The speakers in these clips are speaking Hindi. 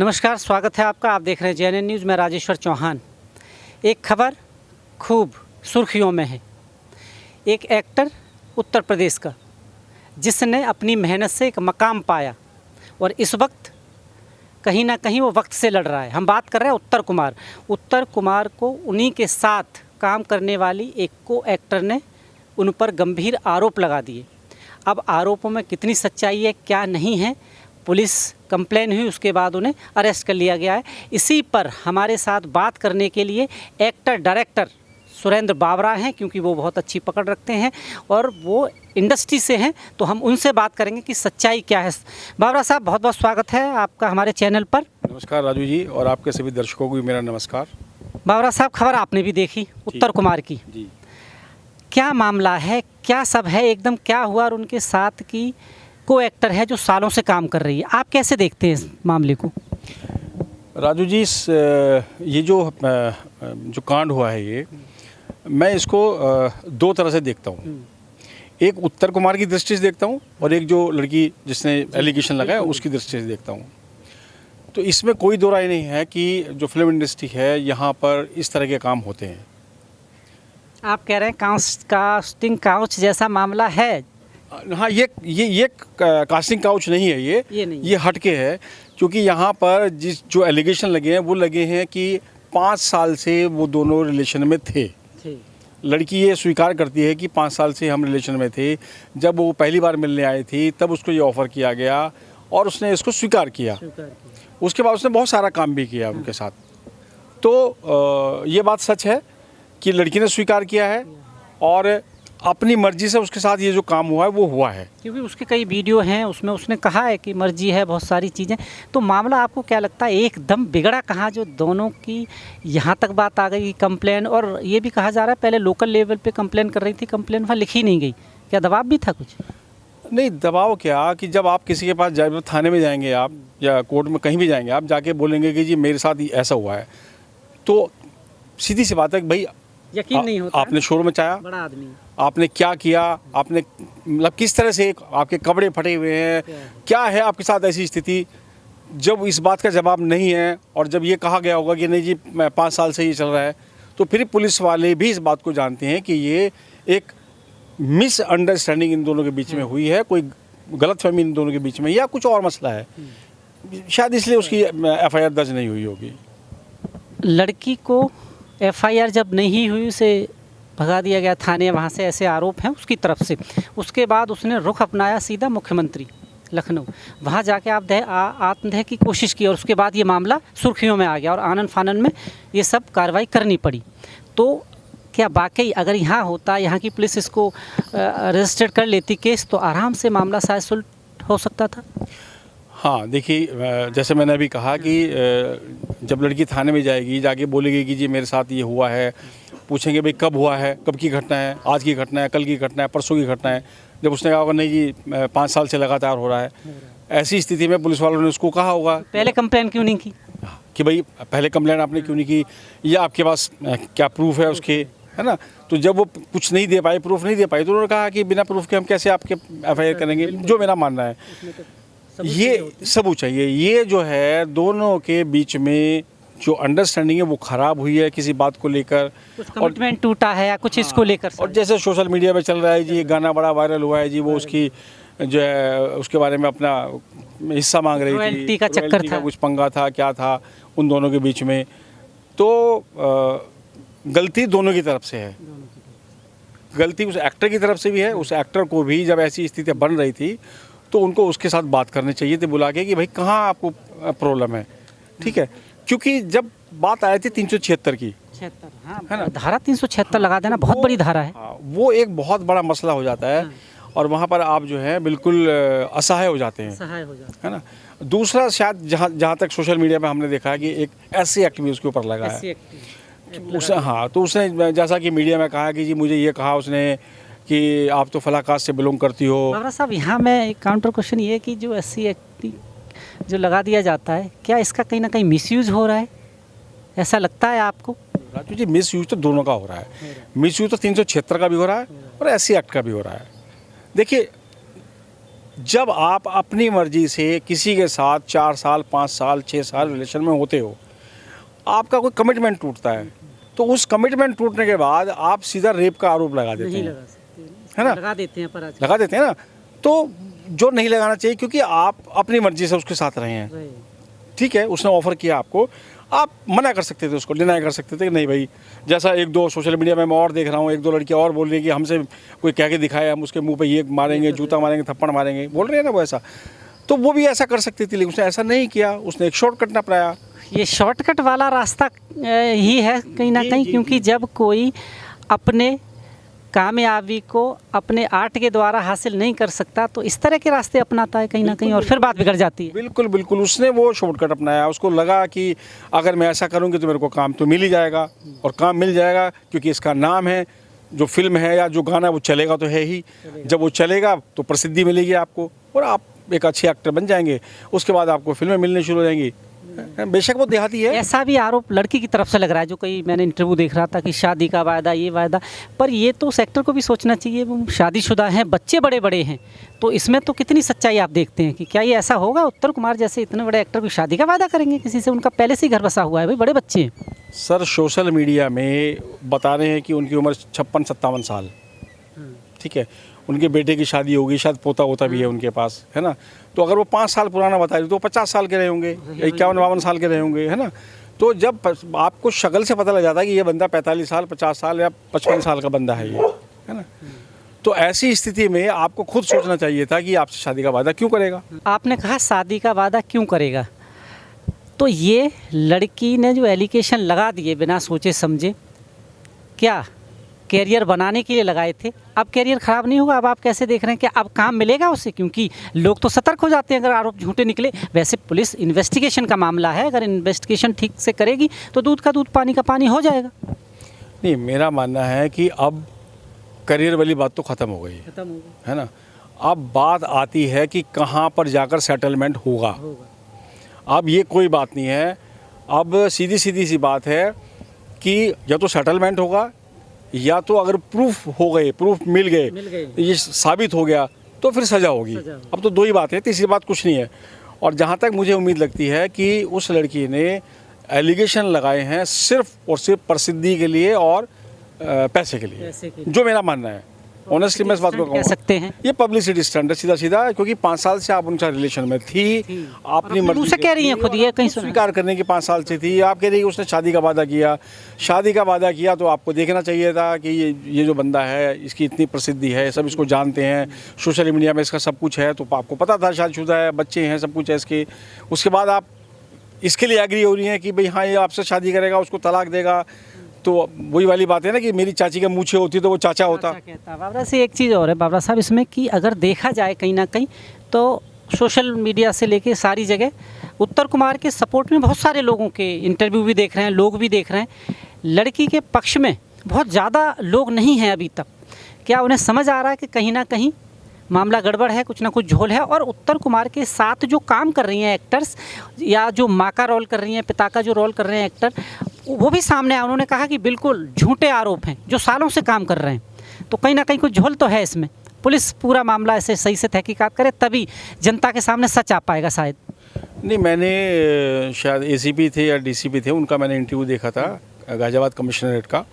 नमस्कार, स्वागत है आपका। आप देख रहे हैं JNN न्यूज़ में राजेश्वर चौहान। एक खबर खूब सुर्खियों में है। एक एक्टर उत्तर प्रदेश का जिसने अपनी मेहनत से एक मकाम पाया और इस वक्त कहीं ना कहीं वो वक्त से लड़ रहा है। हम बात कर रहे हैं उत्तर कुमार को उन्हीं के साथ काम करने वाली एक को एक्टर ने उन पर गंभीर आरोप लगा दिए। अब आरोपों में कितनी सच्चाई है, क्या नहीं है, पुलिस कंप्लेन हुई, उसके बाद उन्हें अरेस्ट कर लिया गया है। इसी पर हमारे साथ बात करने के लिए एक्टर डायरेक्टर सुरेंद्र बाबरा हैं, क्योंकि वो बहुत अच्छी पकड़ रखते हैं और वो इंडस्ट्री से हैं, तो हम उनसे बात करेंगे कि सच्चाई क्या है। बाबरा साहब, बहुत बहुत स्वागत है आपका हमारे चैनल पर। नमस्कार राजू जी, और आपके सभी दर्शकों को भी मेरा नमस्कार। बाबरा साहब, खबर आपने भी देखी उत्तर कुमार की जी। क्या मामला है, क्या सब है, एकदम क्या हुआ और उनके साथ की को एक्टर है जो सालों से काम कर रही है, आप कैसे देखते हैं इस मामले को? राजू जी, ये जो कांड हुआ है, ये मैं इसको दो तरह से देखता हूँ। एक उत्तर कुमार की दृष्टि से देखता हूँ और एक जो लड़की जिसने एलिगेशन लगाया उसकी दृष्टि से देखता हूँ। तो इसमें कोई दो राय नहीं है कि जो फिल्म इंडस्ट्री है यहाँ पर इस तरह के काम होते हैं। आप कह रहे हैं कास्टिंग काउच जैसा मामला है? हाँ, ये कास्टिंग काउच नहीं है, ये हटके है, क्योंकि यहाँ पर जो एलिगेशन लगे हैं वो लगे हैं कि 5 साल से वो दोनों रिलेशन में थे। लड़की ये स्वीकार करती है कि 5 साल से हम रिलेशन में थे। जब वो पहली बार मिलने आई थी तब उसको ये ऑफ़र किया गया और उसने इसको स्वीकार किया। उसके बाद उसने बहुत सारा काम भी किया उनके साथ। तो ये बात सच है कि लड़की ने स्वीकार किया है और अपनी मर्जी से उसके साथ ये जो काम हुआ है वो हुआ है। क्योंकि उसके कई वीडियो हैं, उसमें उसने कहा है कि मर्जी है, बहुत सारी चीज़ें। तो मामला आपको क्या लगता है एकदम बिगड़ा कहाँ जो दोनों की यहाँ तक बात आ गई कंप्लेन? और ये भी कहा जा रहा है पहले लोकल लेवल पे कंप्लेन कर रही थी, कंप्लेन वहाँ लिखी नहीं गई, क्या दबाव भी था कुछ? नहीं, दबाव क्या कि जब आप किसी के पास जाए, थाने में जाएंगे आप या कोर्ट में कहीं भी जाएंगे, आप जाके बोलेंगे कि जी मेरे साथ ऐसा हुआ है, तो सीधी सी बात है कि भाई यकीन नहीं होता। आपने शोरूम में चाया, बड़ा आदमी, आपने क्या किया, आपने मतलब किस तरह से आपके कपड़े फटे हुए हैं, क्या है आपके साथ ऐसी स्थिति। जब इस बात का जवाब नहीं है और जब ये कहा गया होगा कि नहीं जी 5 साल से ये चल रहा है, तो फिर पुलिस वाले भी इस बात को जानते हैं कि ये एक मिसअंडरस्टैंडिंग इन दोनों के बीच में हुई है, कोई गलतफहमी इन दोनों के बीच में या कुछ और मसला है, शायद इसलिए उसकी FIR दर्ज नहीं हुई होगी। लड़की को FIR जब नहीं हुई उसे भगा दिया गया थाने, वहाँ से ऐसे आरोप हैं उसकी तरफ से। उसके बाद उसने रुख अपनाया सीधा मुख्यमंत्री लखनऊ, वहाँ जाके आत्मदाह की कोशिश की और उसके बाद ये मामला सुर्खियों में आ गया और आनन फानन में ये सब कार्रवाई करनी पड़ी। तो क्या वाकई अगर यहाँ होता, यहाँ की पुलिस इसको रजिस्टर्ड कर लेती केस, तो आराम से मामला शायद सुलझ हो सकता था? हाँ, देखिए, जैसे मैंने अभी कहा कि जब लड़की थाने में जाएगी, जाके बोलेगी कि जी मेरे साथ ये हुआ है, पूछेंगे भाई कब हुआ है, कब की घटना है, आज की घटना है, कल की घटना है, परसों की घटना है। जब उसने कहा होगा नहीं जी 5 साल से लगातार हो रहा है, ऐसी स्थिति में पुलिस वालों ने उसको कहा होगा पहले कंप्लेन क्यों नहीं की, कि भाई पहले कंप्लेन आपने क्यों नहीं की, या आपके पास क्या प्रूफ है उसके, है ना। तो जब वो कुछ नहीं दे पाई, प्रूफ नहीं दे पाई, तो उन्होंने कहा कि बिना प्रूफ के हम कैसे आपके FIR करेंगे। जो मेरा मानना है ये सबूत चाहिए। ये जो है दोनों के बीच में जो अंडरस्टैंडिंग है वो ख़राब हुई है किसी बात को लेकर, कुछ कमिटमेंट टूटा है या कुछ इसको लेकर। और जैसे सोशल मीडिया पे चल रहा है जी, ये गाना बड़ा वायरल हुआ है जी, वो उसकी जो है उसके बारे में अपना हिस्सा मांग रही थी, रॉयल्टी का चक्कर था, कुछ पंगा था, क्या था उन दोनों के बीच में। तो गलती दोनों की तरफ से है, गलती उस एक्टर की तरफ से भी है। उस एक्टर को भी जब ऐसी स्थिति बन रही थी तो उनको उसके साथ बात करनी चाहिए थी, बुला के कि भाई कहाँ आपको प्रॉब्लम है, ठीक है। क्योंकि जब बात आई थी 376 की, हाँ, है ना, धारा 376 लगा देना बहुत बड़ी धारा है। वो एक बहुत बड़ा मसला हो जाता है और वहाँ पर आप जो है बिल्कुल असहाय हो जाते हैं, है ना। दूसरा, शायद जहाँ तक सोशल मीडिया पे हमने देखा है कि एक SC एक्ट भी उसके ऊपर लगा है। हाँ, तो उसने जैसा कि मीडिया में कहा कि जी मुझे ये कहा उसने कि आप तो फला कास्ट से बिलोंग करती हो। बाबरा साहब, यहाँ में एक काउंटर क्वेश्चन ये है कि जो SC एक्ट जो लगा दिया जाता है, क्या इसका कहीं ना कहीं मिसयूज हो रहा है, ऐसा लगता है आपको? राजू जी, मिसयूज तो दोनों का हो रहा है। मिसयूज तो 376 का भी हो रहा है और SC एक्ट का भी हो रहा है। देखिए, जब आप अपनी मर्जी से किसी के साथ 4 साल 5 साल 6 साल रिलेशन में होते हो, आपका कोई कमिटमेंट टूटता है, तो उस कमिटमेंट टूटने के बाद आप सीधा रेप का आरोप लगा देते नहीं हैं, लगा सकते, है ना? लगा देते हैं पर आज लगा देते हैं ना, तो जो नहीं लगाना चाहिए, क्योंकि आप अपनी मर्जी से उसके साथ रहे हैं। वही। ठीक है, उसने ऑफ़र किया आपको, आप मना कर सकते थे, उसको डिनाई कर सकते थे कि नहीं भाई, जैसा एक दो सोशल मीडिया में मैं और देख रहा हूँ, एक दो लड़कियाँ और बोल रही हैं कि हमसे कोई कह के दिखाए, हम उसके मुंह पे ये मारेंगे, जूता मारेंगे, थप्पड़ मारेंगे, बोल रहे हैं ना वो ऐसा, तो वो भी ऐसा कर सकती थी, लेकिन उसने ऐसा नहीं किया, उसने एक शॉर्टकट अपनाया। ये शॉर्टकट वाला रास्ता ही है कहीं ना जी, कहीं, जी, क्योंकि जब कोई अपने कामयाबी को अपने आर्ट के द्वारा हासिल नहीं कर सकता तो इस तरह के रास्ते अपनाता है कहीं ना कहीं, और फिर बात बिगड़ जाती है। बिल्कुल बिल्कुल, उसने वो शॉर्टकट अपनाया, उसको लगा कि अगर मैं ऐसा करूँगी तो मेरे को काम तो मिल ही जाएगा, और काम मिल जाएगा क्योंकि इसका नाम है, जो फिल्म है या जो गाना है वो चलेगा तो है ही, जब वो चलेगा तो प्रसिद्धि मिलेगी आपको और आप एक अच्छे एक्टर बन जाएंगे, उसके बाद आपको फिल्में मिलने शुरू हो जाएंगी। बेशक वो देहाती है। ऐसा भी आरोप लड़की की तरफ से लग रहा है, जो कई मैंने इंटरव्यू देख रहा था कि शादी का वायदा, ये वायदा, पर ये तो सेक्टर को भी सोचना चाहिए, वो शादीशुदा हैं, बच्चे बड़े बड़े हैं, तो इसमें तो कितनी सच्चाई आप देखते हैं कि क्या ये ऐसा होगा? उत्तर कुमार जैसे इतने बड़े एक्टर भी शादी का वायदा करेंगे किसी से? उनका पहले से ही घर बसा हुआ है, भाई बड़े बच्चे हैं। सर सोशल मीडिया में बता रहे हैं कि उनकी उम्र 56-57 साल, ठीक है, उनके बेटे की शादी होगी, शायद पोता होता भी है उनके पास, है ना, तो अगर वो 5 साल पुराना बता रहे तो 50 साल के रहे होंगे, 51-52 साल के रहे होंगे, है ना, तो जब आपको शक्ल से पता लग जाता है कि ये बंदा 45 साल 50 साल या 55 साल का बंदा है ये, है ना, तो ऐसी स्थिति में आपको खुद सोचना चाहिए था कि आपसे शादी का वादा क्यों करेगा। आपने कहा शादी का वादा क्यों करेगा, तो ये लड़की ने जो एलिगेशन लगा दिए बिना सोचे समझे, क्या कैरियर बनाने के लिए लगाए थे? अब कैरियर ख़राब नहीं होगा? अब आप कैसे देख रहे हैं कि अब काम मिलेगा उससे? क्योंकि लोग तो सतर्क हो जाते हैं अगर आरोप झूठे निकले। वैसे पुलिस इन्वेस्टिगेशन का मामला है, अगर इन्वेस्टिगेशन ठीक से करेगी तो दूध का दूध पानी का पानी हो जाएगा। नहीं, मेरा मानना है कि अब करियर वाली बात तो ख़त्म हो गई है, खत्म होगा। है ना, अब बात आती है कि कहाँ पर जाकर सेटलमेंट होगा। अब ये कोई बात नहीं है, अब सीधी सी बात है कि या तो सेटलमेंट होगा, या तो अगर प्रूफ हो गए, प्रूफ मिल गए, ये साबित हो गया तो फिर सज़ा होगी। अब तो दो ही बात है, तीसरी बात कुछ नहीं है। और जहाँ तक मुझे उम्मीद लगती है कि उस लड़की ने एलिगेशन लगाए हैं सिर्फ और सिर्फ प्रसिद्धि के लिए और पैसे के लिए, जो मेरा मानना है। ऑनेस्टली मैं इस बात को कह सकते हैं ये पब्लिसिटी स्टंट है सीधा सीधा, क्योंकि 5 साल से आप उनका रिलेशन में थी, अपनी मर्जी से कह रही हैं खुद, ये कहीं स्वीकार करने की 5 साल से थी, आप कह रही है कि उसने शादी का वादा किया। शादी का वादा किया तो आपको देखना चाहिए था कि ये जो बंदा है इसकी इतनी प्रसिद्धि है, सब इसको जानते हैं, सोशल मीडिया में इसका सब कुछ है, तो आपको पता था शादीशुदा है, बच्चे हैं, सब कुछ है इसके। उसके बाद आप इसके लिए एग्री हो रही हैं कि भाई हाँ ये आपसे शादी करेगा, उसको तलाक देगा, तो वही वाली बात है ना कि मेरी चाची के मूछे होती तो वो चाचा होता। कहता बाबरा से एक चीज़ और है बाबरा साहब इसमें, कि अगर देखा जाए कहीं ना कहीं तो सोशल मीडिया से लेके सारी जगह उत्तर कुमार के सपोर्ट में बहुत सारे लोगों के इंटरव्यू भी देख रहे हैं, लोग भी देख रहे हैं, लड़की के पक्ष में बहुत ज़्यादा लोग नहीं हैं अभी तक। क्या उन्हें समझ आ रहा है कि कहीं ना कहीं मामला गड़बड़ है, कुछ ना कुछ झोल है? और उत्तर कुमार के साथ जो काम कर रही हैं एक्टर्स, या जो माँ का रोल कर रही हैं, पिता का जो रोल कर रहे हैं एक्टर, वो भी सामने आया, उन्होंने कहा कि बिल्कुल झूठे आरोप हैं जो सालों से काम कर रहे हैं। तो कहीं ना कहीं कुछ झोल तो है इसमें। पुलिस पूरा मामला ऐसे सही से तहकीकात करे तभी जनता के सामने सच आ पाएगा शायद। नहीं, मैंने शायद एसीपी थे या डीसीपी थे, उनका मैंने इंटरव्यू देखा था गाजियाबाद कमिश्नरेट का,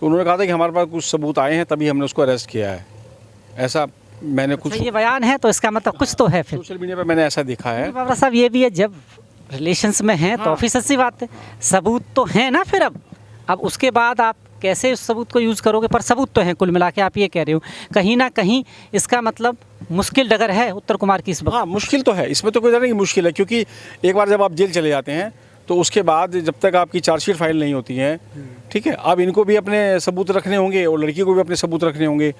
तो उन्होंने कहा था कि हमारे पास कुछ सबूत आए हैं तभी हमने उसको अरेस्ट किया है, ऐसा मैंने कुछ। ये बयान है तो इसका मतलब कुछ तो है। फिर सोशल मीडिया पे मैंने ऐसा देखा है। बाबरा साहब ये भी है, जब रिलेशंस में हैं तो ऑफिसर सी बात है, सबूत तो हैं ना। फिर अब उसके बाद आप कैसे उस सबूत को यूज़ करोगे? पर सबूत तो हैं, कुल मिला के आप ये कह रहे हो कहीं ना कहीं इसका मतलब मुश्किल डगर है उत्तर कुमार की इस वक्त। हाँ, मुश्किल तो है, इसमें तो कोई नहीं मुश्किल है, क्योंकि एक बार जब आप जेल चले जाते हैं तो उसके बाद जब तक आपकी चार्जशीट फाइल नहीं होती है, ठीक है, अब इनको भी अपने सबूत रखने होंगे और लड़की को भी अपने सबूत रखने होंगे।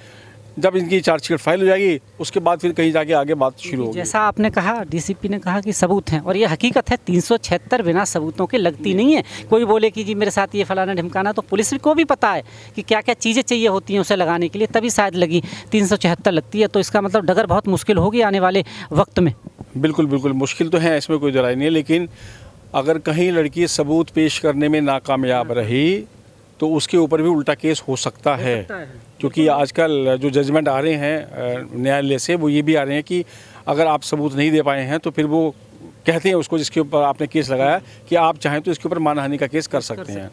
जब इनकी चार्जशीट फाइल हो जाएगी उसके बाद फिर कहीं जाके आगे बात शुरू होगी। जैसा आपने कहा, डीसीपी ने कहा कि सबूत हैं, और ये हकीकत है 376 बिना सबूतों के लगती नहीं है। कोई बोले कि जी मेरे साथ ये फलाना ढिमकाना, तो पुलिस को भी पता है कि क्या क्या चीज़ें चाहिए होती हैं उसे लगाने के लिए, तभी शायद लगी 376 लगती है। तो इसका मतलब डगर बहुत मुश्किल होगी आने वाले वक्त में। बिल्कुल बिल्कुल मुश्किल तो है, इसमें कोई दराई नहीं है, लेकिन अगर कहीं लड़की सबूत पेश करने में नाकामयाब रही तो उसके ऊपर भी उल्टा केस हो सकता है। क्योंकि आजकल जो जजमेंट आ रहे हैं न्यायालय से वो ये भी आ रहे हैं कि अगर आप सबूत नहीं दे पाए हैं तो फिर वो कहते हैं उसको जिसके ऊपर आपने केस लगाया कि आप चाहें तो इसके ऊपर मानहानि का केस कर सकते हैं,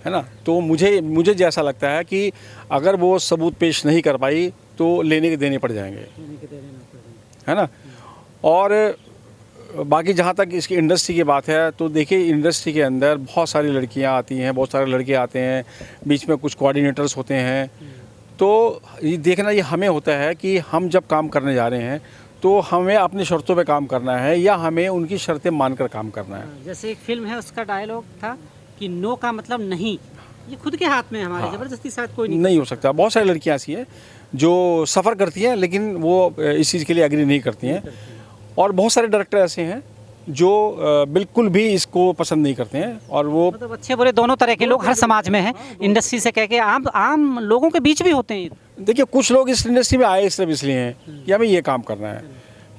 है ना। तो मुझे जैसा लगता है कि अगर वो सबूत पेश नहीं कर पाई तो लेने के देने पड़ जाएंगे, है ना। और बाकी जहाँ तक इसकी इंडस्ट्री की बात है तो देखिए इंडस्ट्री के अंदर बहुत सारी लड़कियाँ आती हैं, बहुत सारे लड़के आते हैं, बीच में कुछ कोऑर्डिनेटर्स होते हैं। तो ये देखना ये हमें होता है कि हम जब काम करने जा रहे हैं तो हमें अपनी शर्तों पे काम करना है या हमें उनकी शर्तें मानकर काम करना है। जैसे एक फिल्म है उसका डायलॉग था कि नो का मतलब नहीं, ये खुद के हाथ में है हमारे, ज़बरदस्ती साथ कोई नहीं हो सकता। बहुत सारी लड़कियां ऐसी हैं जो सफ़र करती हैं लेकिन वो इस चीज़ के लिए एग्री नहीं करती हैं, और बहुत सारे डायरेक्टर ऐसे हैं जो बिल्कुल भी इसको पसंद नहीं करते हैं, और वो मतलब अच्छे बुरे दोनों तरह के लोग हर समाज में हैं, इंडस्ट्री से कह के आम लोगों के बीच भी होते हैं। देखिए कुछ लोग इस इंडस्ट्री में आए सिर्फ इसलिए हैं कि हमें ये काम करना है,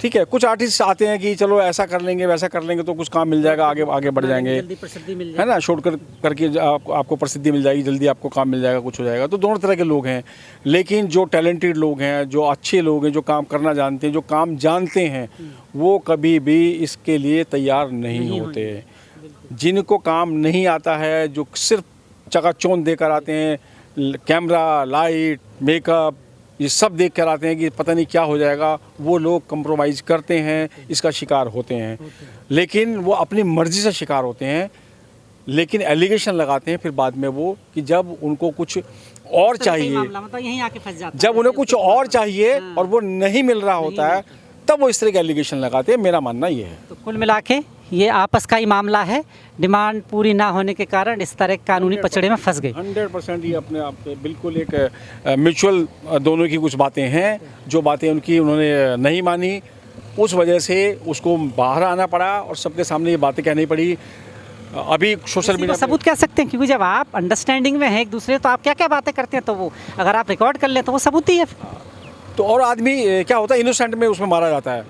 ठीक है। कुछ आर्टिस्ट आते हैं कि चलो ऐसा कर लेंगे वैसा कर लेंगे तो कुछ काम मिल जाएगा, आगे बढ़ जाएंगे, जल्दी प्रसिद्धि मिल है ना, शॉर्टकट करके आपको प्रसिद्धि मिल जाएगी, जल्दी आपको काम मिल जाएगा, कुछ हो जाएगा। तो दोनों तरह के लोग हैं, लेकिन जो टैलेंटेड लोग हैं, जो अच्छे लोग हैं, जो काम करना जानते हैं, जो काम जानते हैं, वो कभी भी इसके लिए तैयार नहीं होते। जिनको काम नहीं आता है, जो सिर्फ चकाचौंध देकर आते हैं, कैमरा, लाइट, मेकअप ये सब देख कर आते हैं कि पता नहीं क्या हो जाएगा, वो लोग कंप्रोमाइज़ करते हैं, इसका शिकार होते हैं। लेकिन वो अपनी मर्ज़ी से शिकार होते हैं, लेकिन एलिगेशन लगाते हैं फिर बाद में वो कि जब उनको कुछ और चाहिए, मतलब यहीं आके फंस जाता है। जब उन्हें कुछ और चाहिए और वो नहीं मिल रहा होता है तब वो इस तरह के एलिगेशन लगाते हैं। मेरा मानना ये है। तो कुल मिला के ये आपस का ही मामला है, डिमांड पूरी ना होने के कारण इस तरह कानूनी पचड़े में फंस गए। 100% ये अपने आप पे बिल्कुल एक म्यूचुअल दोनों की कुछ बातें हैं, जो बातें उनकी उन्होंने नहीं मानी, उस वजह से उसको बाहर आना पड़ा और सबके सामने ये बातें कहनी पड़ी। अभी सोशल मीडिया सबूत कह सकते हैं, क्योंकि जब आप अंडरस्टैंडिंग में हैं एक दूसरे, तो आप क्या क्या बातें करते हैं, तो वो अगर आप रिकॉर्ड कर लें तो वो सबूत ही है। तो और आदमी क्या होता है, इनोसेंट में उसमें मारा जाता है।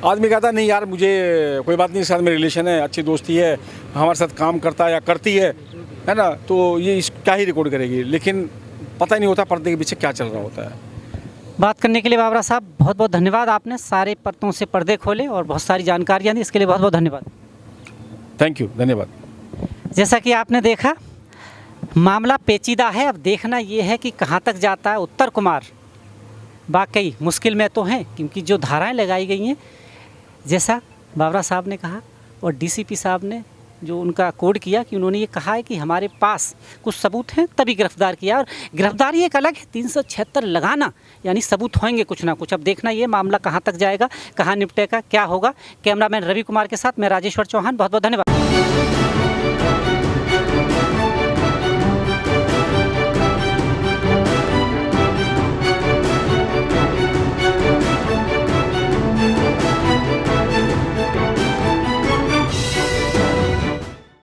आदमी कहता है नहीं यार मुझे कोई बात नहीं, इसके साथ मेरी रिलेशन है, अच्छी दोस्ती है, हमारे साथ काम करता है या करती है ना, तो ये क्या ही रिकॉर्ड करेगी, लेकिन पता ही नहीं होता पर्दे के पीछे क्या चल रहा होता है। बात करने के लिए बाबरा साहब बहुत बहुत धन्यवाद, आपने सारे पर्दों से पर्दे खोले और बहुत सारी जानकारियाँ दी, इसके लिए बहुत बहुत धन्यवाद। थैंक यू, धन्यवाद। जैसा कि आपने देखा मामला पेचीदा है, अब देखना ये है कि कहाँ तक जाता है। उत्तर कुमार वाकई मुश्किल में तो हैं, क्योंकि जो धाराएं लगाई गई हैं, जैसा बाबरा साहब ने कहा और डीसीपी साहब ने जो उनका कोड किया कि उन्होंने ये कहा है कि हमारे पास कुछ सबूत हैं तभी गिरफ्तार किया, और गिरफ्तारी एक अलग है, 376 लगाना यानी सबूत होंगे कुछ ना कुछ। अब देखना ये मामला कहाँ तक जाएगा, कहाँ निपटेगा, क्या होगा। कैमरामैन रवि कुमार के साथ मैं राजेश्वर चौहान, बहुत बहुत धन्यवाद।